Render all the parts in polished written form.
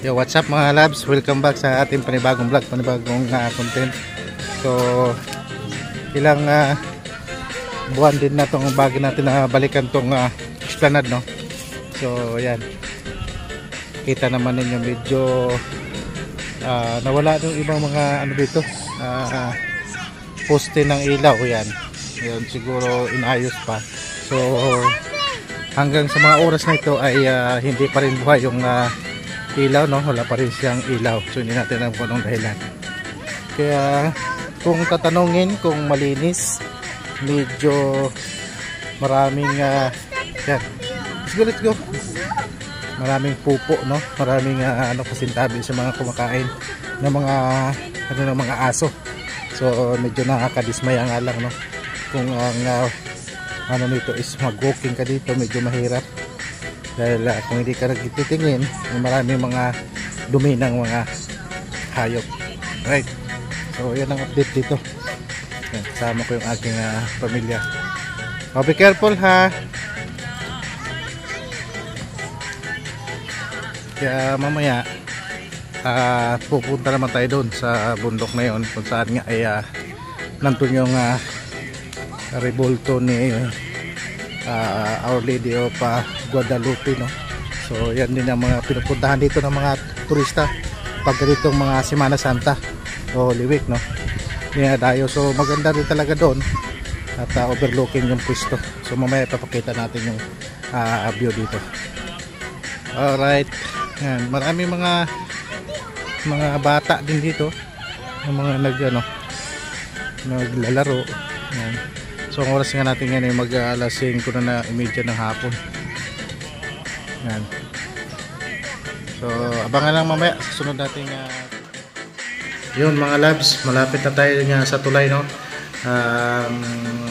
Yo, what's up mga labs? Welcome back sa ating panibagong vlog, panibagong content. So, ilang buwan din na itong bago natin na balikan itong esplanade, no? So, yan. Kita naman ninyo medyo nawala yung ibang mga ano dito, poste ng ilaw. Yan. Yan siguro inayos pa. So, hanggang sa mga oras na ito ay hindi pa rin buhay yung ilaw, no? Wala pa rin siyang ilaw. So hindi natin alam kung anong dahilan. Kaya kung tatanungin kung malinis, medyo maraming yan. Let's go. Maraming pupo, no? Maraming kasintabi sa mga kumakain ng mga ng mga aso. So medyo nakakadismaya nga lang, no? Kung ang ano nito is mag-walking ka dito, medyo mahirap. Dahil kung hindi ka nagtitingin, maraming mga dumi ng mga hayop. Right. So yan ang update dito. Yan, kasama ko yung aking pamilya. Oh, be careful ha. Kaya mamaya pupunta naman tayo doon sa bundok na yun, kung saan nga ay nandun yung rebulto ni Our Lady of Guadalupe, no? So yan din ang mga pinupuntahan dito ng mga turista pag ditong mga Semana Santa o Holy Week, no? Dinadayo. So maganda din talaga doon at overlooking yung pwesto. So mamaya ipapakita natin yung view dito. Alright. Yan, maraming mga bata din dito, yung mga naglalaro. Yan. So ang oras nga natin ngayon ay mag-alas 5 na imedya ng hapon. Yan. So abangan lang mamaya sa sunod nating yun mga labs, malapit na tayo nga sa tulay, no?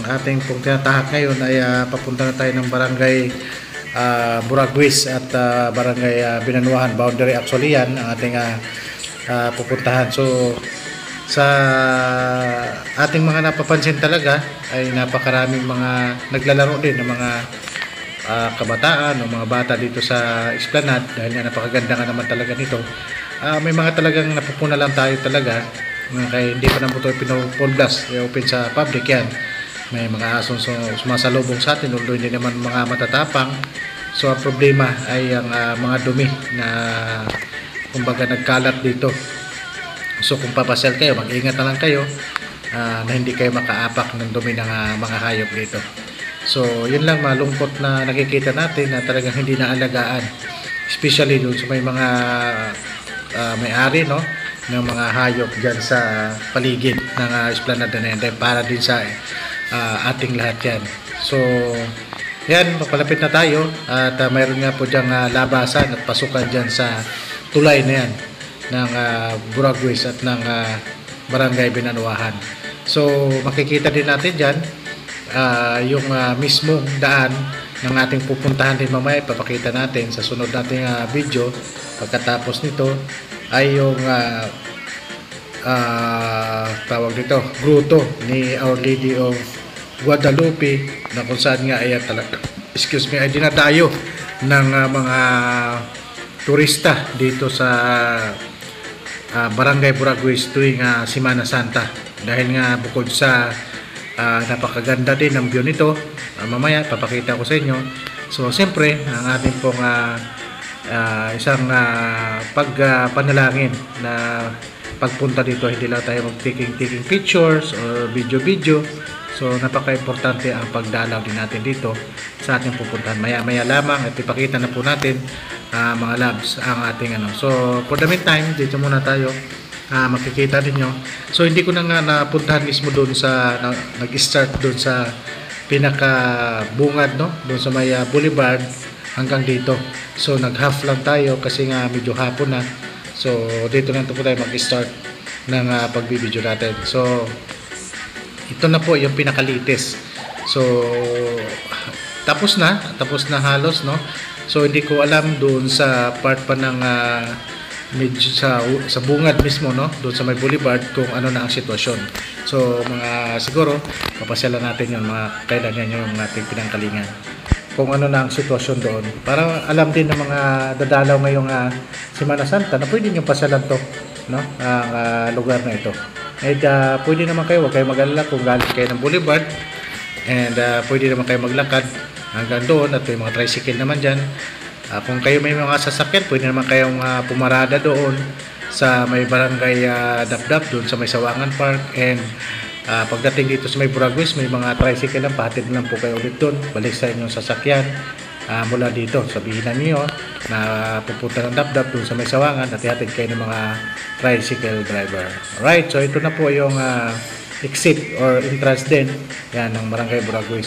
Ating pong tinatahak ngayon ay papunta na tayo ng barangay Buraguis at barangay Binanuahan boundary. Actually yan ang ating pupuntahan. So sa ating mga napapansin talaga ay napakaraming mga naglalaro din ng mga kabataan o mga bata dito sa esplanade, dahil nga napakaganda nga naman talaga nito. May mga talagang napupuna lang tayo talaga, kaya hindi pa naman ito pinupol blast, open sa public yan. May mga asong sumasalubong sa atin, although hindi naman mga matatapang. So ang problema ay ang mga dumi na kumbaga nagkalat dito. So kung papasyal kayo, mag-ingat na lang kayo na hindi kayo makaapak ng dumi ng mga hayop dito. So yun lang, malungkot na nakikita natin na talagang hindi naalagaan, especially doon sa may mga may-ari, no, ng mga hayop dyan sa paligid ng esplanade na yan, para din sa ating lahat yan. So yan, papalapit na tayo at mayroon nga po dyang labasan at pasukan dyan sa tulay na yan ng Buraguis at ng barangay Binanuahan. So makikita din natin dyan yung mismong daan ng ating pupuntahan din mamaya. Ipapakita natin sa sunod nating video. Pagkatapos nito ay yung tawag dito, gruto ni Our Lady of Guadalupe, na kung saan nga ay ay dinadayo ng mga turista dito sa barangay Buraguis tuwing Semana Santa. Dahil nga bukod sa napakaganda din ng view nito, mamaya papakita ko sa inyo. So siyempre ang ating pong isang pagpanalangin na pagpunta dito, hindi lang tayo mag-taking pictures or video. So napaka-importante ang pagdalaw din natin dito sa ating pupuntahan. Maya lamang at ipakita na po natin mga labs ang ating So for the meantime, dito muna tayo, makikita ninyo. So hindi ko na nga napuntahan mismo doon sa nag-start doon sa pinaka bungad, no, doon sa may boulevard hanggang dito. So nag-half lang tayo kasi nga medyo hapon na. So dito na po tayo mag-start ng pagbibideo natin. So ito na po yung pinakalitis. So tapos na halos, no. So hindi ko alam doon sa part pa ng medyo sa bungad mismo, no, doon sa may boulevard, kung ano na ang sitwasyon. So mga siguro papasyalan natin yung mga kailan yan yung ating pinangkalingan. kung ano na ang sitwasyon doon. Para alam din ng mga dadalaw ngayong Semana Santa na pwede nyo pasyalan to, no? Ang lugar na ito. And pwede naman kayo, huwag kayo mag-alala kung galing kayo ng Boulevard. And pwede naman kayo maglakad hanggang doon at may mga tricycle naman dyan. Kung kayo may mga sasakyan, pwede naman kayong pumarada doon sa may barangay Dapdap, doon sa may Sawangan Park. And pagdating dito sa may Buraguis, may mga tricycle lang, pahatid lang po kayo ulit doon, balik sa inyong sasakyan mula dito. Sabihin na niyo na pupunta ng Dapdap doon sa may Sawangan at ihatid kayo ng mga tricycle driver. Alright, so ito na po yung exit or entrance din yan ng barangay Buraguis.